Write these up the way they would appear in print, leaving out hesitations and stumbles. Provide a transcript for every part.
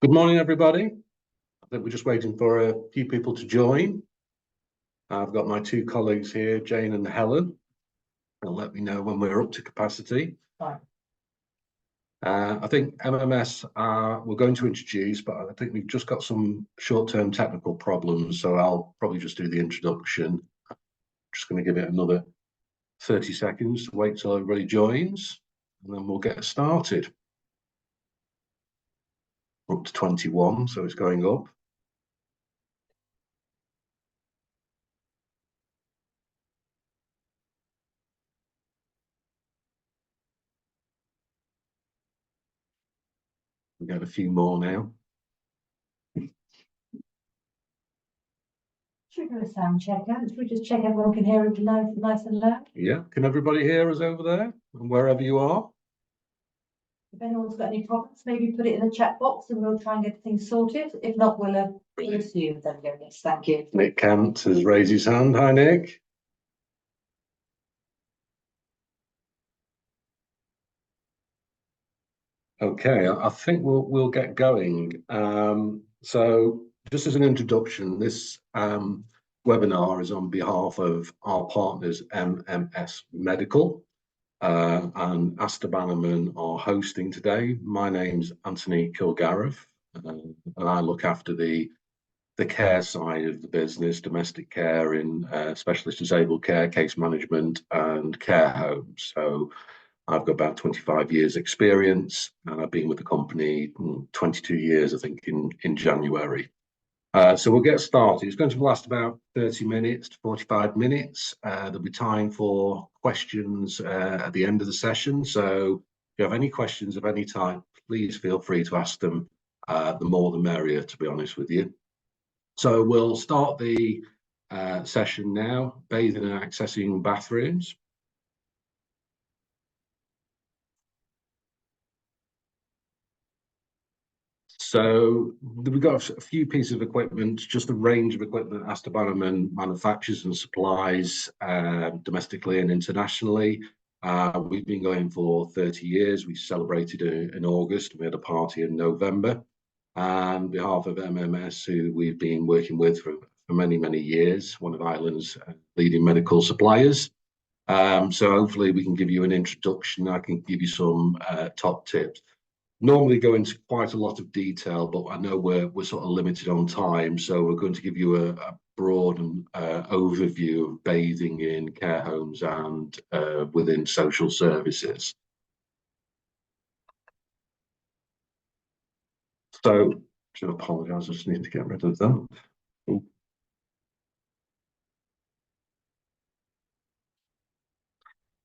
Good morning, everybody. I think we're just waiting for a few people to join. I've got my two colleagues here, Jane and Helen. They'll let me know when we're up to capacity. Fine. I think MMS we're going to introduce, but I think we've just got some short-term technical problems, so I'll probably just do the introduction. I'm just going to give it another 30 seconds to wait till everybody joins, and then we'll get started. We're up to 21, so it's going up. We got a few more now. Should we do a sound check? Should we just check everyone can hear us nice and loud? Yeah, can everybody hear us over there and wherever you are? If anyone's got any problems, maybe put it in the chat box and we'll try and get things sorted. If not, we'll assume. There we go. Yes, thank you. Nick Kant has raised his hand. Hi, Nick. Okay, I think we'll get going. So just as an introduction, this webinar is on behalf of our partners, MMS Medical, and Astor Bannerman are hosting today. My name's Anthony Kilgarriff, and I look after the care side of the business, domestic care in specialist disabled care, case management and care homes. So I've got about 25 years experience and I've been with the company 22 years, I think, in January. So we'll get started. It's going to last about 30 minutes to 45 minutes. There'll be time for questions at the end of the session. So if you have any questions of any type, please feel free to ask them. The more the merrier, to be honest with you. So we'll start the session now, bathing and accessing bathrooms. So we've got a few pieces of equipment, just a range of equipment Astor Bannerman manufactures and supplies domestically and internationally. We've been going for 30 years. We celebrated in August. We had a party in November. On behalf of MMS, who we've been working with for many, many years, one of Ireland's leading medical suppliers. So hopefully we can give you an introduction. I can give you some top tips. Normally go into quite a lot of detail, but I know we're sort of limited on time, so we're going to give you a broad overview of bathing in care homes and within social services. So, I should apologise, I just need to get rid of them.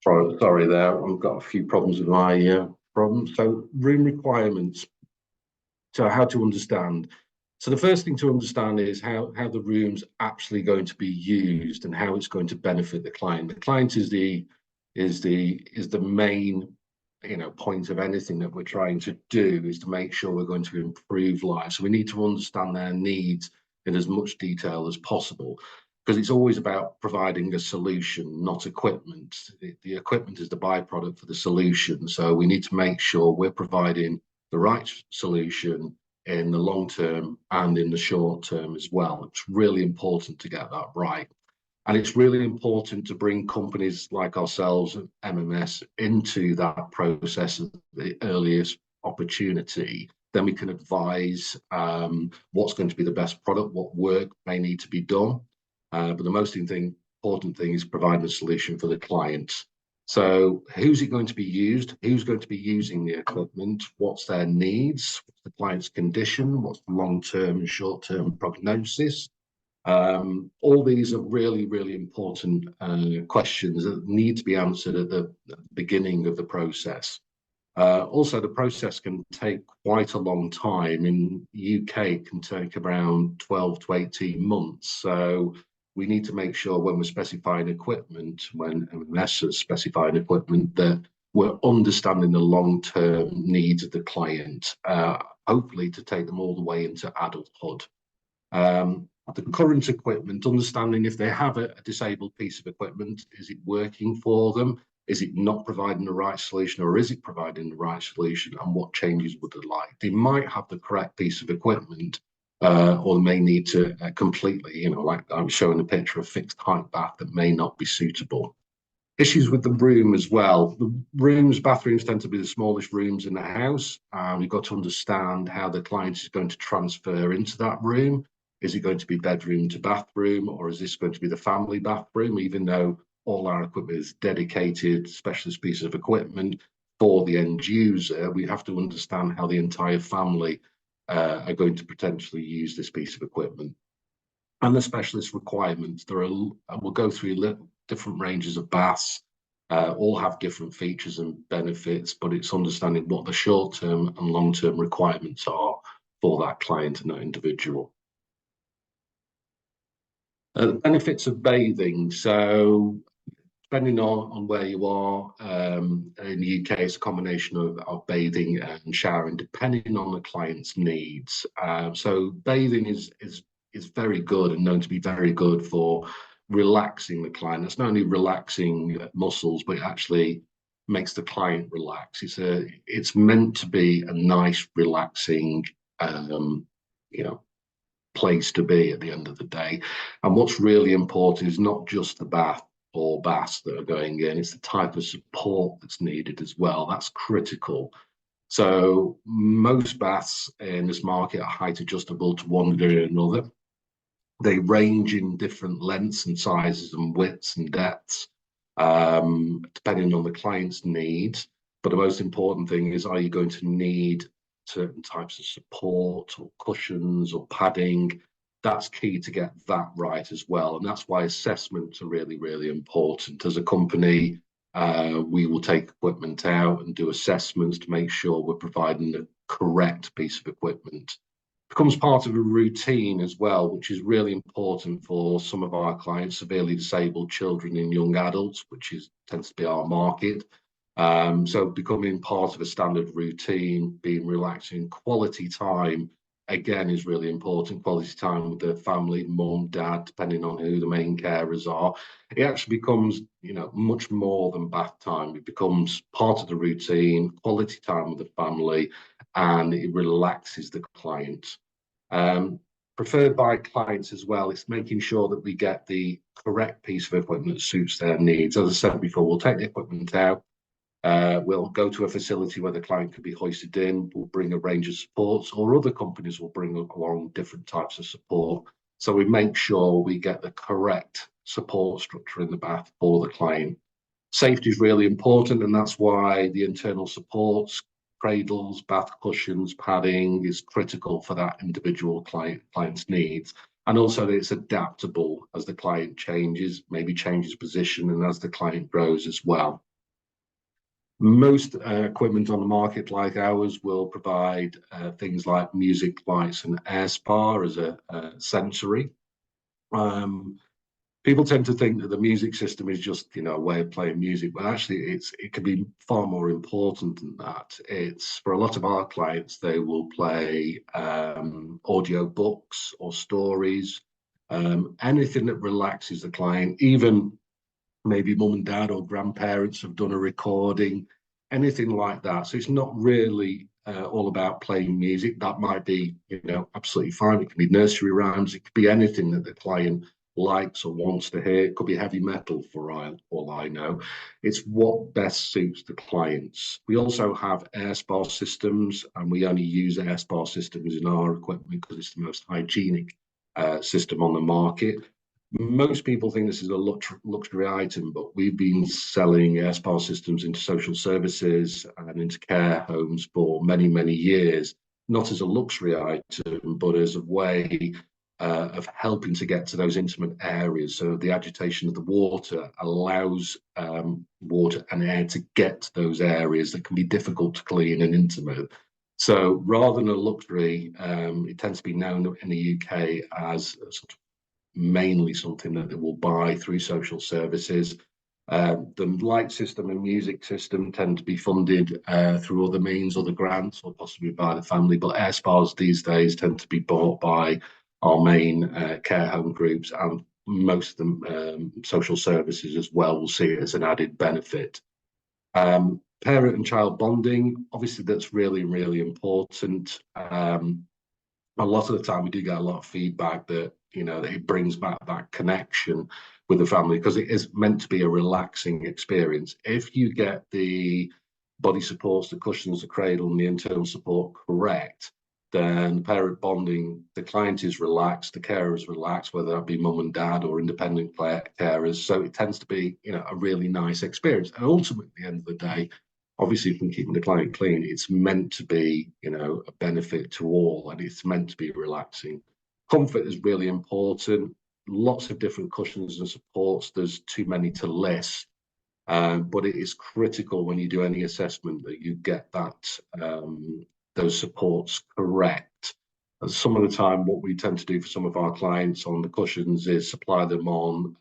Sorry there, I've got a few problems with my problems. So, room requirements. So, how to understand. So, the first thing to understand is how the room's actually going to be used and how it's going to benefit the client. The client is the main point of anything that we're trying to do, is to make sure we're going to improve lives. So we need to understand their needs in as much detail as possible, because it's always about providing a solution, not equipment. The equipment is the byproduct for the solution. So we need to make sure we're providing the right solution in the long term and in the short term as well. It's really important to get that right. And it's really important to bring companies like ourselves, MMS, into that process at the earliest opportunity. Then we can advise what's going to be the best product, what work may need to be done. But the most important thing is providing a solution for the client. So who's it going to be used? Who's going to be using the equipment? What's their needs? What's the client's condition? What's the long-term and short-term prognosis? All these are really, really important questions that need to be answered at the beginning of the process. Also, the process can take quite a long time. In the UK, it can take around 12 to 18 months. So we need to make sure when we're specifying equipment, when MMS is specifying equipment, that we're understanding the long-term needs of the client, hopefully to take them all the way into adulthood. The current equipment, understanding if they have a disabled piece of equipment, is it working for them? Is it not providing the right solution, or is it providing the right solution? And what changes would they like? They might have the correct piece of equipment, or they may need to completely, like I'm showing a picture of fixed height bath that may not be suitable. Issues with the room as well. The bathrooms tend to be the smallest rooms in the house. We've got to understand how the client is going to transfer into that room. Is it going to be bedroom to bathroom, or is this going to be the family bathroom? Even though all our equipment is dedicated specialist piece of equipment for the end user, we have to understand how the entire family are going to potentially use this piece of equipment. And the specialist requirements. We'll go through different ranges of baths, all have different features and benefits, but it's understanding what the short-term and long-term requirements are for that client and that individual. The benefits of bathing. So depending on where you are, in the UK, it's a combination of bathing and showering, depending on the client's needs. So bathing is very good and known to be very good for relaxing the client. It's not only relaxing muscles, but it actually makes the client relax. It's meant to be a nice, relaxing, place to be at the end of the day. And what's really important is not just the bath or baths that are going in, it's the type of support that's needed as well. That's critical. So most baths in this market are height adjustable to one degree or another. They range in different lengths and sizes and widths and depths, depending on the client's needs. But the most important thing is, are you going to need certain types of support or cushions or padding? That's key to get that right as well. And that's why assessments are really, really important. As a company, we will take equipment out and do assessments to make sure we're providing the correct piece of equipment. Becomes part of a routine as well, which is really important for some of our clients, severely disabled children and young adults, which tends to be our market. So becoming part of a standard routine, being relaxing, quality time, again, is really important. Quality time with the family, mum, dad, depending on who the main carers are. It actually becomes, much more than bath time. It becomes part of the routine, quality time with the family, and it relaxes the client. Preferred by clients as well, it's making sure that we get the correct piece of equipment that suits their needs. As I said before, we'll take the equipment out, we'll go to a facility where the client could be hoisted in, we'll bring a range of supports, or other companies will bring along different types of support. So we make sure we get the correct support structure in the bath for the client. Safety is really important, and that's why the internal supports, cradles, bath cushions, padding is critical for that individual client's needs. And also that it's adaptable as the client changes, maybe changes position, and as the client grows as well. Most equipment on the market like ours will provide things like music lights and air spa as a sensory. People tend to think that the music system is just, a way of playing music, but actually it can be far more important than that. It's for a lot of our clients, they will play audio books or stories, anything that relaxes the client. Even maybe mum and dad or grandparents have done a recording, anything like that. So it's not really all about playing music. That might be, absolutely fine. It can be nursery rhymes. It could be anything that the client likes or wants to hear. It could be heavy metal for all I know. It's what best suits the clients. We also have air spa systems, and we only use air spa systems in our equipment because it's the most hygienic system on the market. Most people think this is a luxury item, but we've been selling air spa systems into social services and into care homes for many, many years, not as a luxury item, but as a way of helping to get to those intimate areas. So the agitation of the water allows water and air to get to those areas that can be difficult to clean and intimate. So rather than a luxury, it tends to be known in the UK as a sort of mainly something that they will buy through social services. The light system and music system tend to be funded through other means, other grants, or possibly by the family. But air spas these days tend to be bought by our main care home groups, and most of them social services as well will see it as an added benefit. Parent and child bonding, obviously that's really, really important. A lot of the time we do get a lot of feedback that, that it brings back that connection with the family because it is meant to be a relaxing experience. If you get the body supports, the cushions, the cradle, and the internal support correct, then parent bonding, the client is relaxed, the carer is relaxed, whether that be mum and dad or independent carers. So it tends to be, a really nice experience. And ultimately, at the end of the day, obviously from keeping the client clean, it's meant to be, a benefit to all, and it's meant to be relaxing. Comfort is really important. Lots of different cushions and supports. There's too many to list. But it is critical when you do any assessment that you get those supports correct. And some of the time, what we tend to do for some of our clients on the cushions is supply them on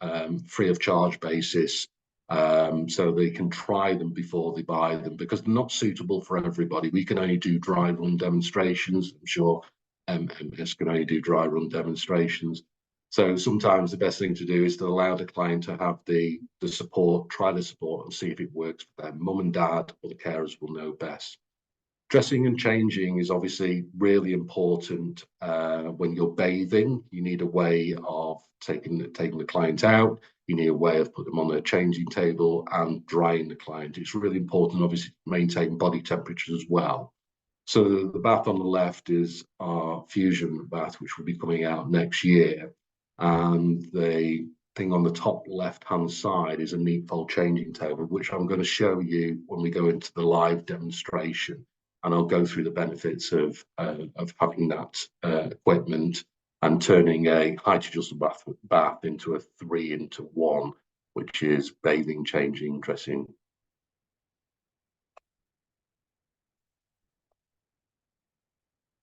free of charge basis, so they can try them before they buy them because they're not suitable for everybody. We can only do dry run demonstrations. I'm sure MMS can only do dry run demonstrations. So sometimes the best thing to do is to allow the client to have the support, try the support and see if it works for them. Mum and dad or the carers will know best. Dressing and changing is obviously really important. When you're bathing, you need a way of taking the client out. You need a way of putting them on a changing table and drying the client. It's really important, obviously, to maintain body temperature as well. So the bath on the left is our fusion bath, which will be coming out next year. And the thing on the top left-hand side is a neat fold changing table, which I'm going to show you when we go into the live demonstration. And I'll go through the benefits of having that equipment and turning a height adjusted bath into a 3-into-1, which is bathing, changing, dressing.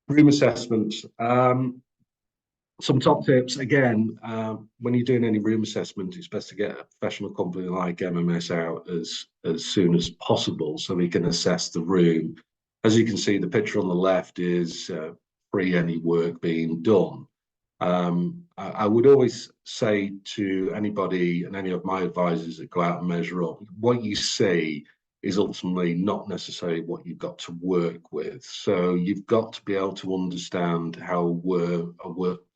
Room assessments. Some top tips again, when you're doing any room assessment, it's best to get a professional company like MMS out as soon as possible so we can assess the room. As you can see, the picture on the left is pre any work being done. I would always say to anybody and any of my advisors that go out and measure up, what you see is ultimately not necessarily what you've got to work with. So you've got to be able to understand how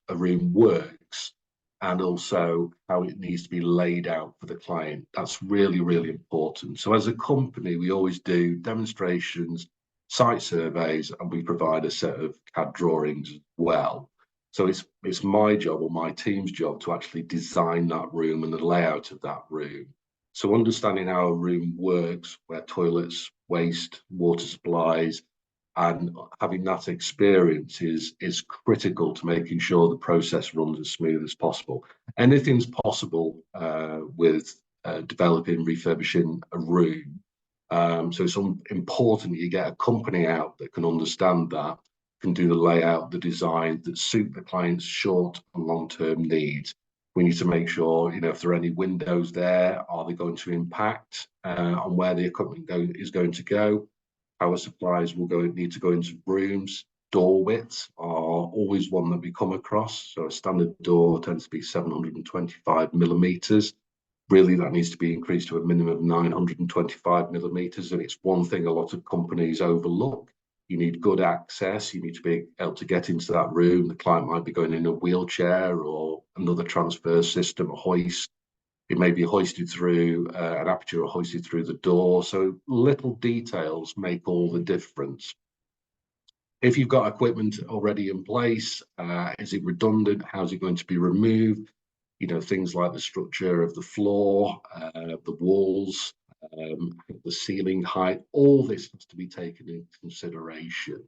a room works and also how it needs to be laid out for the client. That's really, really important. So as a company, we always do demonstrations, site surveys, and we provide a set of CAD drawings as well. So it's my job or my team's job to actually design that room and the layout of that room. So understanding how a room works, where toilets, waste, water supplies, and having that experience is critical to making sure the process runs as smooth as possible. Anything's possible with developing, refurbishing a room. So it's important that you get a company out that can understand that, can do the layout, the design that suit the client's short and long-term needs. We need to make sure, if there are any windows there, are they going to impact on where the equipment is going to go? Power supplies need to go into rooms. Door widths are always one that we come across. So a standard door tends to be 725 millimeters. Really, that needs to be increased to a minimum of 925 millimeters. And it's one thing a lot of companies overlook. You need good access. You need to be able to get into that room. The client might be going in a wheelchair or another transfer system, a hoist. It may be hoisted through an aperture or hoisted through the door. So little details make all the difference. If you've got equipment already in place, is it redundant? How's it going to be removed? Things like the structure of the floor, the walls, the ceiling height, all this has to be taken into consideration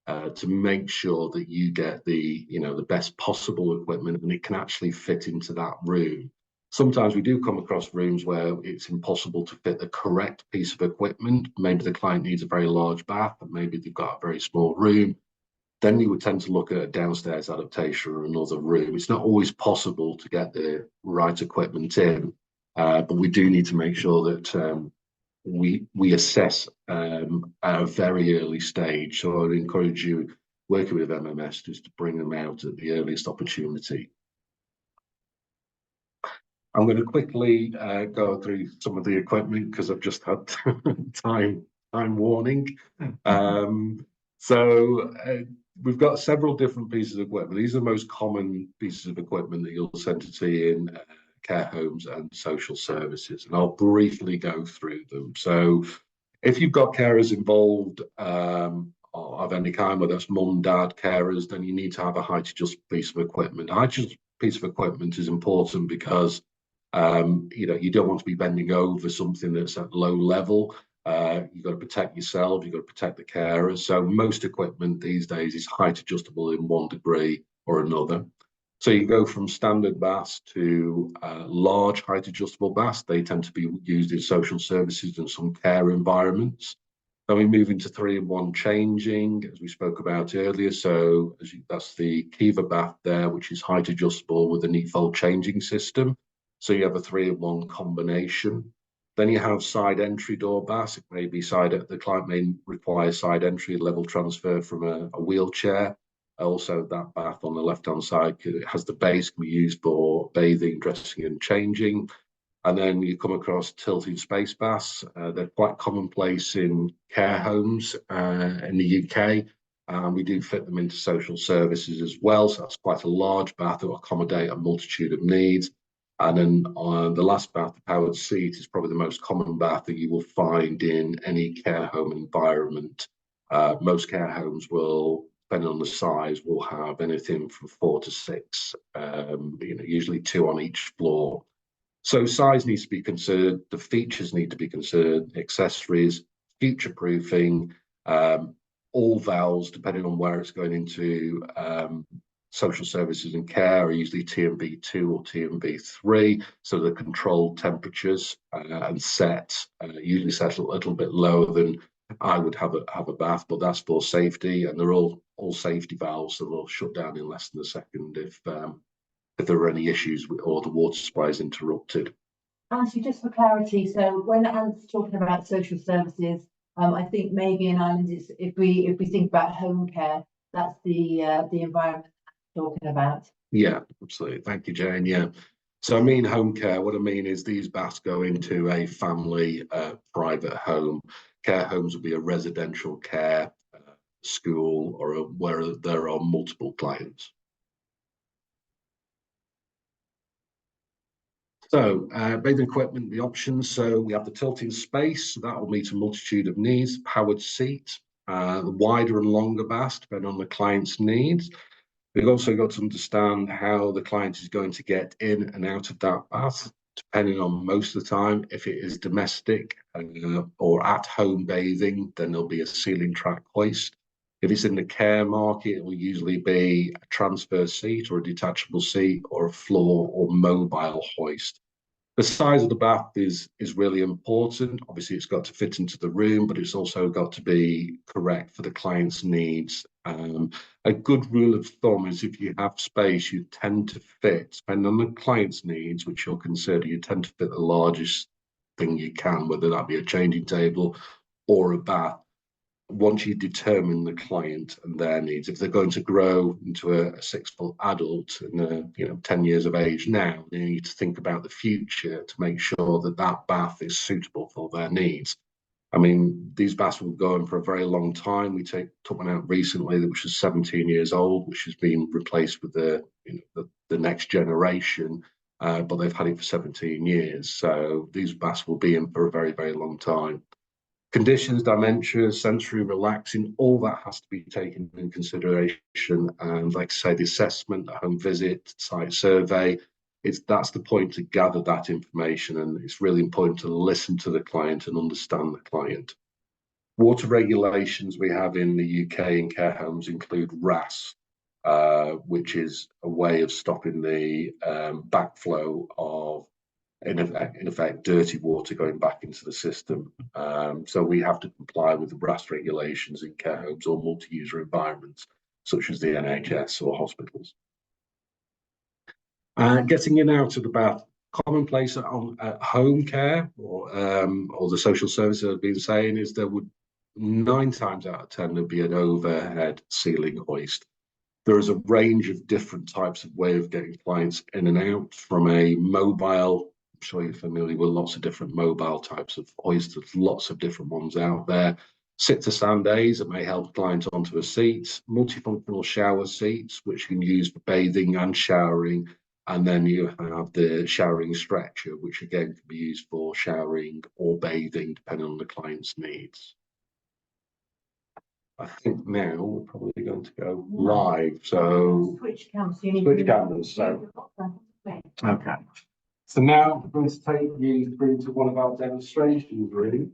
to make sure that you get the best possible equipment and it can actually fit into that room. Sometimes we do come across rooms where it's impossible to fit the correct piece of equipment. Maybe the client needs a very large bath, but maybe they've got a very small room. Then you would tend to look at a downstairs adaptation or another room. It's not always possible to get the right equipment in, but we do need to make sure that we assess at a very early stage. So I would encourage you working with MMS just to bring them out at the earliest opportunity. I'm going to quickly go through some of the equipment because I've just had time warning. We've got several different pieces of equipment. These are the most common pieces of equipment that you'll tend to see in care homes and social services, and I'll briefly go through them. So if you've got carers involved of any kind, whether that's mum, dad, carers, then you need to have a height adjustable piece of equipment. A height adjustable piece of equipment is important because you don't want to be bending over something that's at low level. You've got to protect yourself, you've got to protect the carers. So most equipment these days is height adjustable in one degree or another. So you go from standard baths to large height adjustable baths. They tend to be used in social services and some care environments. Then we move into 3-in-1 changing, as we spoke about earlier. So that's the Kiva bath there, which is height adjustable with a neat fold changing system. So you have a 3-in-1 combination. Then you have side entry door baths. It may be the client may require side entry level transfer from a wheelchair. Also, that bath on the left-hand side, it has the base, can be used for bathing, dressing and changing. And then you come across tilting space baths. They're quite commonplace in care homes in the UK. We do fit them into social services as well. So that's quite a large bath that will accommodate a multitude of needs. And then the last bath, the powered seat, is probably the most common bath that you will find in any care home environment. Most care homes will, depending on the size, will have anything from 4 to 6, usually 2 on each floor. So size needs to be considered, the features need to be considered, accessories, future proofing, all valves, depending on where it's going into social services and care, are usually TMB2 or TMB3. So the controlled temperatures and sets, usually set a little bit lower than I would have a bath, but that's for safety, and they're all safety valves that will shut down in less than a second if there are any issues or the water supply is interrupted. Actually, just for clarity, so when Ant's talking about social services, I think maybe in Ireland, it's, if we think about home care, that's the environment I'm talking about. Yeah, absolutely. Thank you, Jane. Yeah. So I mean home care, what I mean is these baths go into a family private home. Care homes will be a residential care school or where there are multiple clients. So bathing equipment, the options. So we have the tilting space, so that will meet a multitude of needs. Powered seat, the wider and longer baths, depending on the client's needs. We've also got to understand how the client is going to get in and out of that bath, depending on most of the time. If it is domestic or at-home bathing, then there'll be a ceiling track hoist. If it's in the care market, it will usually be a transfer seat or a detachable seat or a floor or mobile hoist. The size of the bath is really important. Obviously, it's got to fit into the room, but it's also got to be correct for the client's needs. A good rule of thumb is if you have space, you tend to fit, depending on the client's needs, which you'll consider, you tend to fit the largest thing you can, whether that be a changing table or a bath. Once you determine the client and their needs, if they're going to grow into a 6-foot adult and 10 years of age now, you need to think about the future to make sure that that bath is suitable for their needs. I mean, these baths will go on for a very long time. We took one out recently, which was 17 years old, which has been replaced with the next generation, but they've had it for 17 years. So these baths will be in for a very, very long time. Conditions, dimensions, sensory relaxing, all that has to be taken into consideration. And like I say, the assessment, the home visit, site survey, that's the point to gather that information. And it's really important to listen to the client and understand the client. Water regulations we have in the UK in care homes include RAS, which is a way of stopping the backflow of in effect, dirty water going back into the system. So we have to comply with the RAS regulations in care homes or multi-user environments, such as the NHS or hospitals. Getting in and out of the bath, commonplace at home care or the social services I've been saying is there would 9 times out of 10 there'd be an overhead ceiling hoist. There is a range of different types of way of getting clients in and out, from a mobile. I'm sure you're familiar with lots of different mobile types of hoists. Lots of different ones out there. Sit to stand days that may help clients onto a seat. Multifunctional shower seats, which you can use for bathing and showering. And then you have the showering stretcher, which again can be used for showering or bathing, depending on the client's needs. I think now we're probably going to go live. So Switch cameras. switch cameras. So okay. So now I'm going to take you through to one of our demonstrations, really.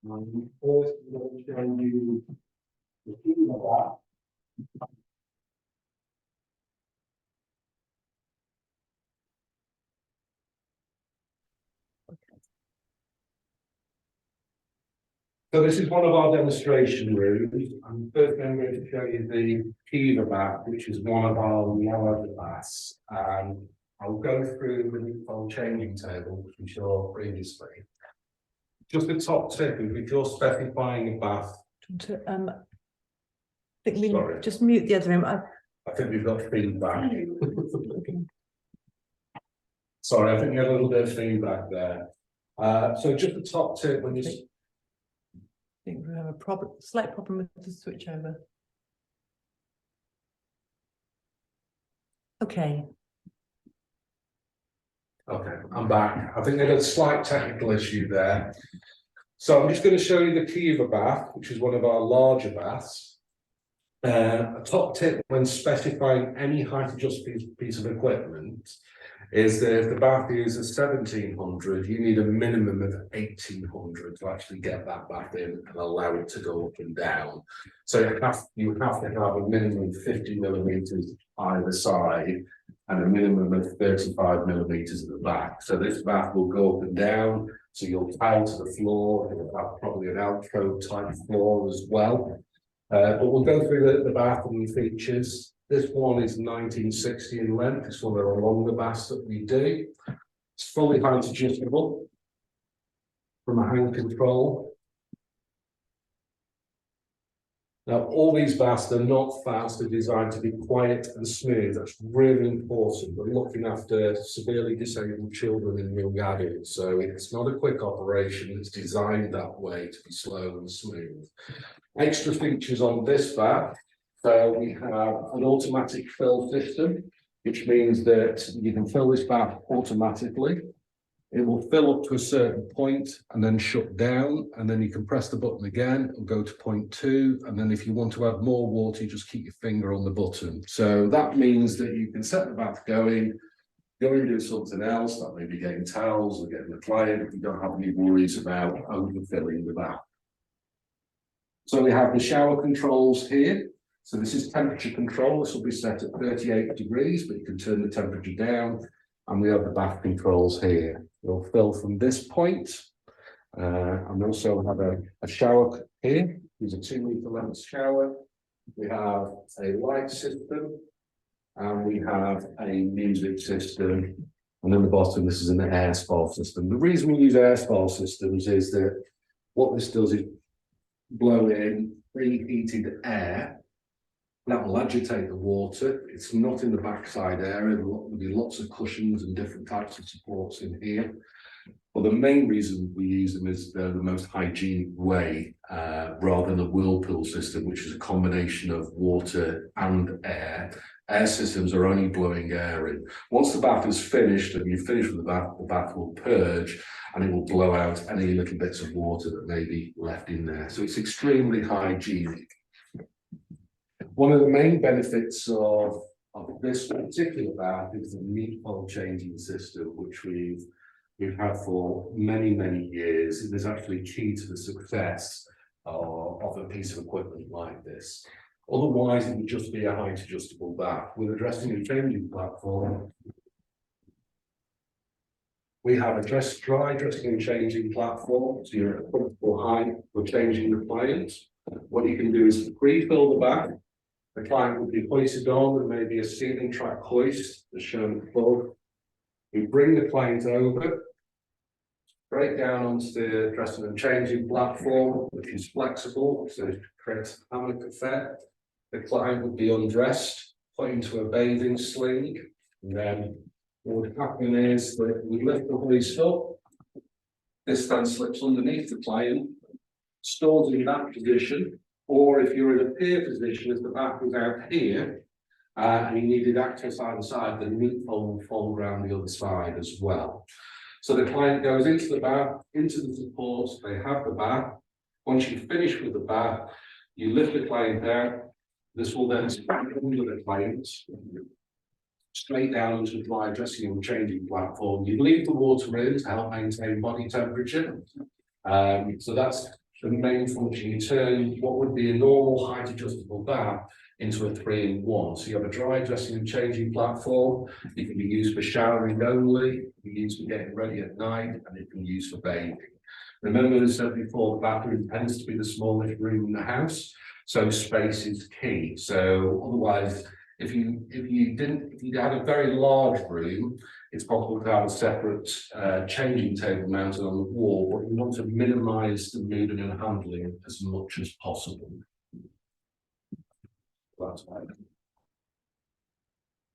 First, I'm going to show you the theme of that. So this is one of our demonstration rooms. And first I'm going to show you the Kiva bath, which is one of our larger baths. I'll go through the default changing table, which we saw previously. Just the top tip, if you're specifying a bath. Sorry. Just mute the other room. I think we've got feedback. Sorry, I think we have a little bit of feedback there. So just the top tip when you. I think we have a slight problem with the switch over. Okay. Okay, I'm back. I think there's a slight technical issue there. So I'm just going to show you the Kiva bath, which is one of our larger baths. A top tip when specifying any height adjustable piece of equipment is that if the bath is 1700, you need a minimum of 1800 to actually get that bath in and allow it to go up and down. So you have to have a minimum of 50 millimeters either side and a minimum of 35 millimeters at the back. So this bath will go up and down, so you'll tile to the floor. It'll have probably an alcove type floor as well. But we'll go through the bath and the features. This one is 1960 in length. It's one of the longer baths that we do. It's fully height adjustable from a hand control. Now, all these baths are not fast. They're designed to be quiet and smooth. That's really important. We're looking after severely disabled children and young adults. So it's not a quick operation. It's designed that way to be slow and smooth. Extra features on this bath. So we have an automatic fill system, which means that you can fill this bath automatically. It will fill up to a certain point and then shut down, and then you can press the button again and go to point 2. And then if you want to add more water, you just keep your finger on the button. So that means that you can set the bath going, go and do something else. That may be getting towels or getting the client. You don't have any worries about overfilling the bath. So we have the shower controls here. So this is temperature control. This will be set at 38 degrees, but you can turn the temperature down. And we have the bath controls here. We'll fill from this point. And we also have a shower here. There's a 2-litre length shower. We have a light system. And we have a music system. And then the bottom, this is an air spoil system. The reason we use air spoil systems is that what this does is blow in preheated air. That will agitate the water. It's not in the backside area. There'll be lots of cushions and different types of supports in here. Well, the main reason we use them is they're the most hygienic way, rather than a whirlpool system, which is a combination of water and air. Air systems are only blowing air in. Once the bath is finished and you've finished with the bath will purge and it will blow out any little bits of water that may be left in there. So it's extremely hygienic. One of the main benefits of this particular bath is the default changing system, which we've had for many, many years. It is actually key to the success of a piece of equipment like this. Otherwise, it would just be a height adjustable bath. With a dressing and changing platform, we have a dry dressing and changing platform, so you're at a comfortable height for changing the client. What you can do is pre-fill the bath. The client will be hoisted on, and maybe a ceiling track hoist, as shown above. We bring the client over, straight down onto the dressing and changing platform, which is flexible, so it creates a hammock effect. the client would be undressed, put into a bathing sling, and then what would happen is that we lift the hoist up. This then slips underneath the client, stores in that position, or if you're in a pier position, if the back was out here, and you needed access either side, the neat fold fold around the other side as well. So the client goes into the bath, into the supports, they have the bath. Once you finish with the bath, you lift the client out. This will then span under the client, straight down into the dry dressing and changing platform. You leave the water in to help maintain body temperature. So that's the main function. You turn what would be a normal height adjustable bath into a 3-in-1. So you have a dry dressing and changing platform. It can be used for showering only, it can be used for getting ready at night, and it can be used for bathing. Remember, as I said before, the bathroom tends to be the smallest room in the house, so space is key. So otherwise, if you had a very large room, it's possible to have a separate changing table mounted on the wall, but you want to minimise the moving and handling as much as possible. That's right.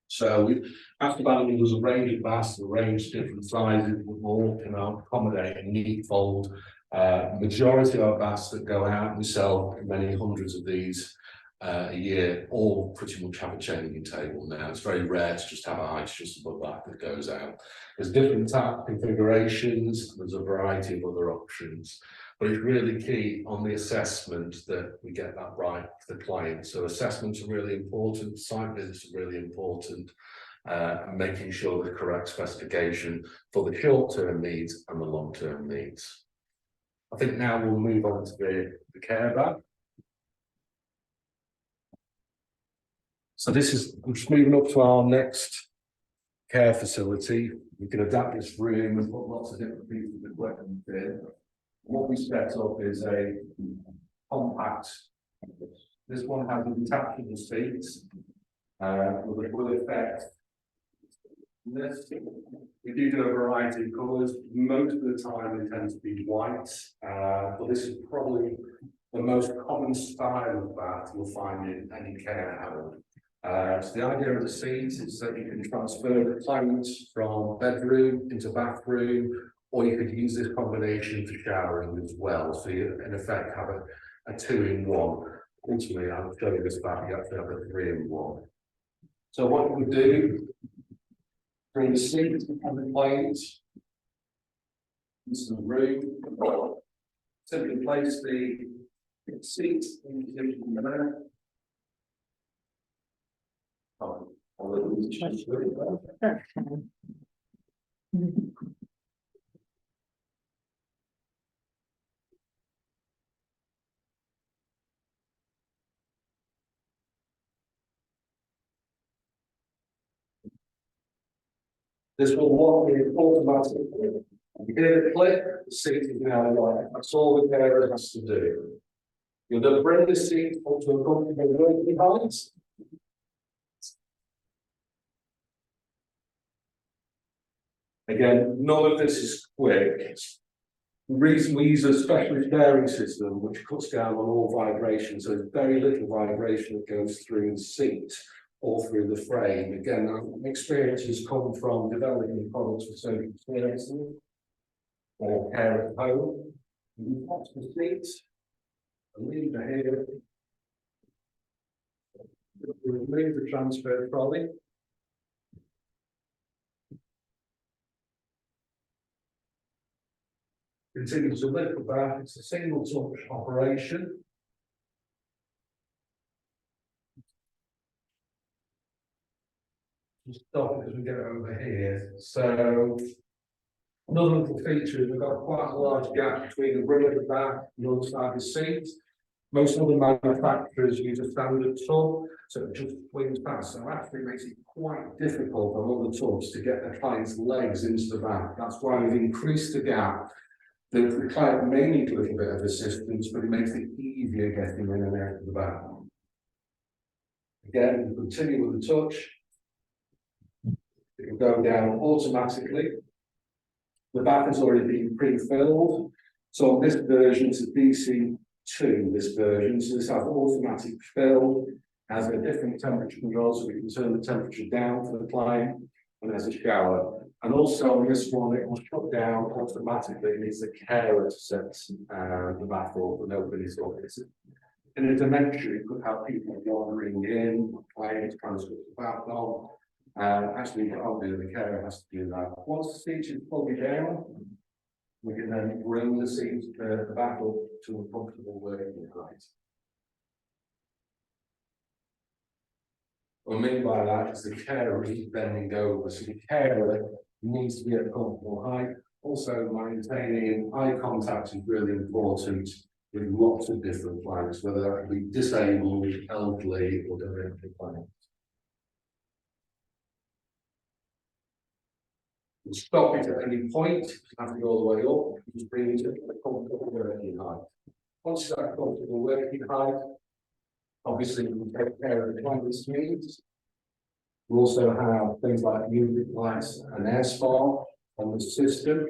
So Astor Bannerman was a range of baths, a range of different sizes, with all can accommodate a neat fold. Majority of our baths that go out, we sell many hundreds of these a year, all pretty much have a changing table now. It's very rare to just have a height adjustable bath that goes out. There's different tap configurations, there's a variety of other options, but it's really key on the assessment that we get that right for the client. So assessments are really important, site visits are really important, and making sure the correct specification for the short-term needs and the long-term needs. I think now we'll move on to the care bath. So this is, I'm just moving up to our next care facility. We can adapt this room and put lots of different pieces of equipment in. What we set up is a compact. This one has a detachable seats with effect. This, we do a variety of colours. Most of the time they tend to be white, but this is probably the most common style of bath you'll find in any care home. So the idea of the seats is that you can transfer the client from bedroom into bathroom, or you could use this combination for showering as well. So you, in effect, have a 2-in-1. Ultimately, I'll show you this bath, you actually have a 3-in-1. So what you would do, bring the seat and the client into the room, simply place the seat in position there. This will lock in automatically. You hear the click, the seat is now live. That's all the carer has to do. You'll then bring the seat up to a comfortable working height. Again, none of this is quick. The reason we use a specialist bearing system which cuts down on all vibration, so there's very little vibration that goes through the seat or through the frame. Again, that experience has come from developing products for social services or care at home. You pop the seat, and leave it here. Remove the transfer trolley. Continue to lift the bath. It's a single touch operation. Just stop it as we get over here. So another little feature is we've got quite a large gap between the rim of the bath and the other side of the seat. Most other manufacturers use a standard tub, so it just swings past. So actually it makes it quite difficult on other tubs to get the client's legs into the bath. That's why we've increased the gap. The client may need a little bit of assistance, but it makes it easier getting in and out of the bath. Again, we continue with the touch. It will go down automatically. The bath has already been pre-filled. So on this version, it's a DC2, this version. So this has automatic fill. has a different temperature control, so we can turn the temperature down for the client when there's a shower. And also on this one, it will shut down automatically. It needs the carer to set the bath up and open his office. In a dementia, you could have people wandering in, playing, trying to switch the bath on. Actually, you can't do, the carer has to do that. Once the seat is fully down, we can then bring the seat, the bath up to a comfortable working height. What I mean by that is the carer is bending over, so the carer needs to be at a comfortable height. Also, maintaining eye contact is really important with lots of different clients, whether that be disabled, elderly, or dementia clients. Stop it at any point, have to go all the way up, just bring it to a comfortable working height. Once it's at a comfortable working height, obviously we take care of the client's needs. We also have things like music lights and air spa on the system,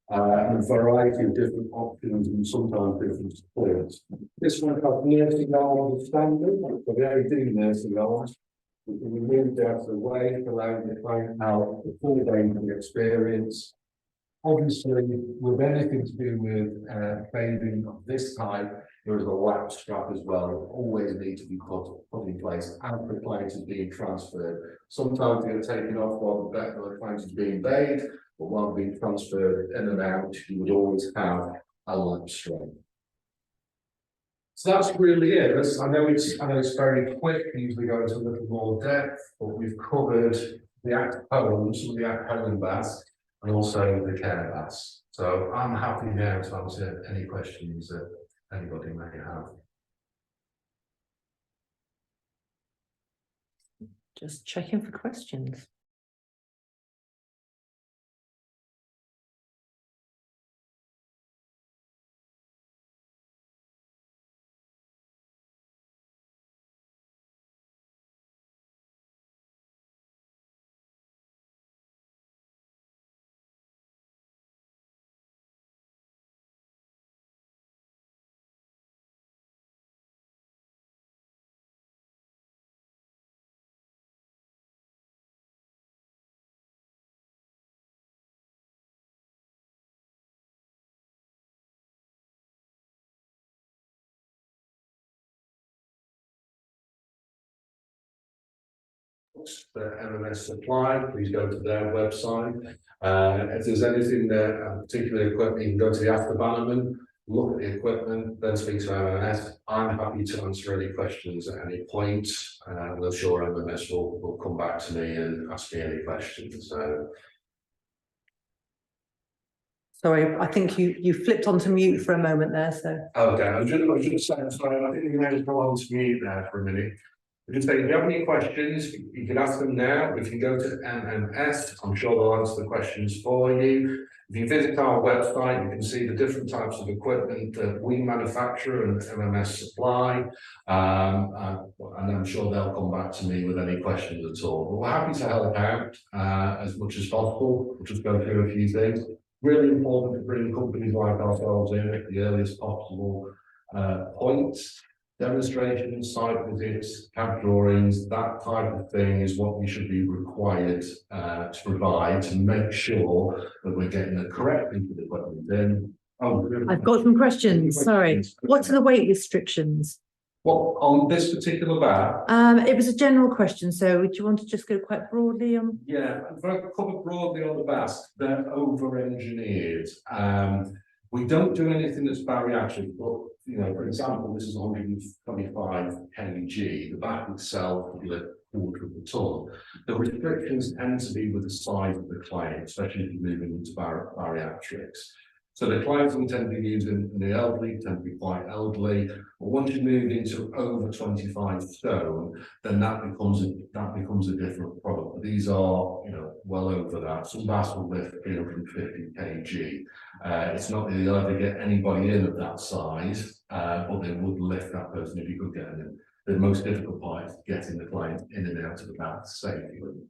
and a variety of different options and sometimes different supports. This one has nursing arms standard, so we only do nursing arms. We can remove it out of the way, allowing the client to have the full range of experience. Obviously, with anything to do with bathing of this type, there is a lap strap as well. It always needs to be put in place as the client is being transferred. Sometimes they're taken off while the client is being bathed, but while being transferred in and out, you would always have a lap strap. So that's really it. I know it's very quick. We usually go into a little more depth, but we've covered the at-home, some of the at-home baths, and also the care baths. So I'm happy now to answer any questions that anybody may have. Just checking for questions. The MMS supply, please go to their website. If there's anything that particular equipment, you can go to the Astor Bannerman, look at the equipment, then speak to MMS. I'm happy to answer any questions at any point. I'm sure MMS will come back to me and ask me any questions. Sorry, I think you flipped onto mute for a moment there. So okay, I was just saying, sorry, I think you may have gone on to mute there for a minute. Just say, if you have any questions, you can ask them now. If you go to MMS, I'm sure they'll answer the questions for you. If you visit our website, you can see the different types of equipment that we manufacture and MMS supply. And I'm sure they'll come back to me with any questions at all. But we're happy to help out as much as possible. We'll just go through a few things. Really important to bring companies like ourselves in at the earliest possible points. Demonstrations, site visits, CAD drawings, that type of thing is what we should be required to provide to make sure that we're getting the correct piece of equipment in. Oh, I've got some questions. Sorry. What are the weight restrictions? Well, on this particular bath? It was a general question, so do you want to just go quite broadly on? Yeah, if I cover broadly on the baths, they're over-engineered. We don't do anything that's bariatric, but you know, for example, this is 125 kg. The bath itself will lift a quarter of a ton. The restrictions tend to be with the size of the client, especially if you're moving into bariatrics. So the clients we tend to be using in the elderly tend to be quite elderly, but once you move into over 25 stone, then that becomes a different product. But these are, you know, well over that. Some baths will lift 350 kg. It's not that you'll ever get anybody in of that size, but they would lift that person if you could get them in. The most difficult part is getting the client in and out of the bath safely.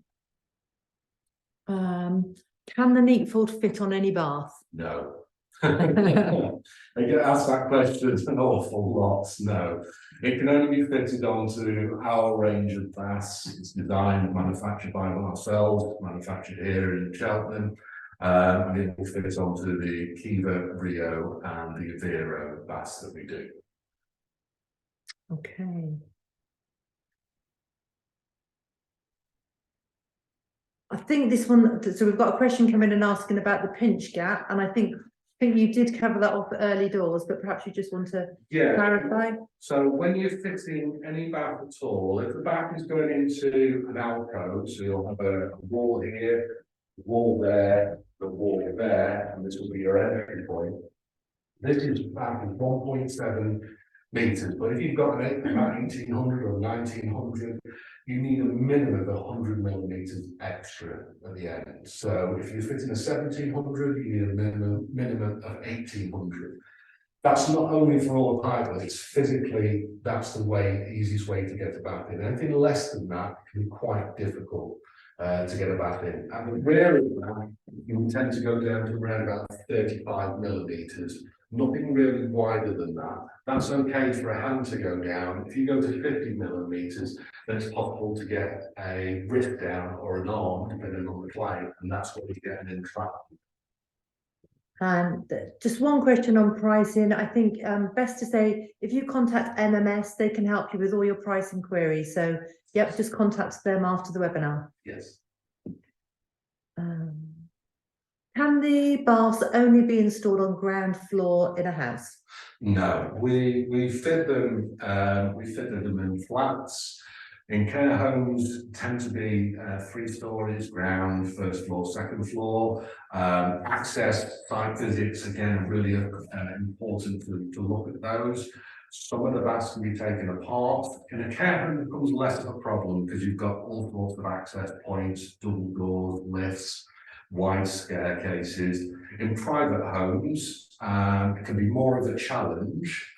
Can the neatfold fit on any bath? No. I get asked that question an awful lot. No, it can only be fitted onto our range of baths. It's designed, manufactured by ourselves, manufactured here in Cheltenham, and it will fit onto the Kiva, Rio, and the Vero baths that we do. Okay. I think this one, so we've got a question coming and asking about the pinch gap, and I think you did cover that off at early doors, but perhaps you just want to clarify. So when you're fitting any bath at all, if the bath is going into an alcove, so you'll have a wall here, a wall there, the wall there, and this will be your entry point. This is bath is 1.7 meters, but if you've got about 1800 or 1900, you need a minimum of 100 millimeters extra at the end. So if you're fitting a 1700, you need a minimum of 1800. That's not only for all the pilots, physically, that's the easiest way to get a bath in. Anything less than that can be quite difficult to get a bath in. And the rear of that, you tend to go down to around about 35 millimeters. Nothing really wider than that. That's okay for a hand to go down. If you go to 50 millimeters, then it's possible to get a wrist down or an arm, depending on the clay, and that's what you get an entrapment. And just one question on pricing. I think best to say, if you contact MMS, they can help you with all your pricing queries. So, yep, just contact them after the webinar. Yes. Can the baths only be installed on ground floor in a house? No, we fit them. We fitted them in flats. In care homes, tend to be 3 stories, ground, first floor, second floor. Access, site visits, again, really important to look at those. Some of the baths can be taken apart. In a care home, it becomes less of a problem because you've got all sorts of access points, double doors, lifts, wide staircases. In private homes, it can be more of a challenge.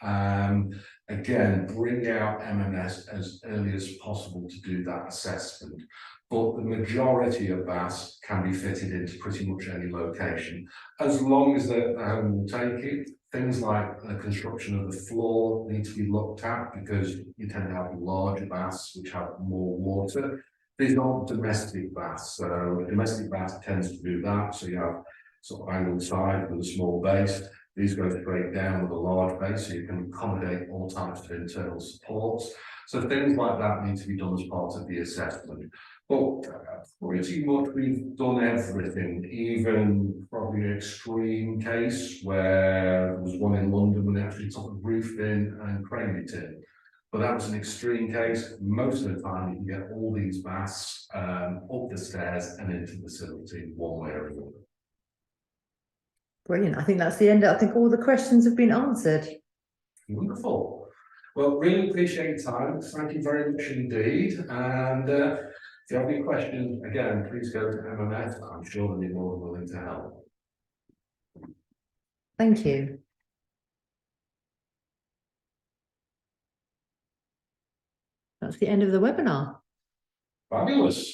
Again, bring out MMS as early as possible to do that assessment. But the majority of baths can be fitted into pretty much any location, as long as the home will take it. Things like the construction of the floor need to be looked at because you tend to have larger baths which have more water. These aren't domestic baths, so a domestic bath tends to do that. So you have sort of angled side with a small base. These go straight down with a large base, so you can accommodate all types of internal supports. So things like that need to be done as part of the assessment. But pretty much we've done everything, even probably an extreme case where there was one in London when they actually took the roof in and craned it in. But that was an extreme case. Most of the time you can get all these baths up the stairs and into the facility one way or another. Brilliant. I think that's the end. I think all the questions have been answered. Wonderful. Well, really appreciate your time. Thank you very much indeed. And if you have any questions, again, please go to MMS. I'm sure they'll be more than willing to help. Thank you. That's the end of the webinar. Fabulous.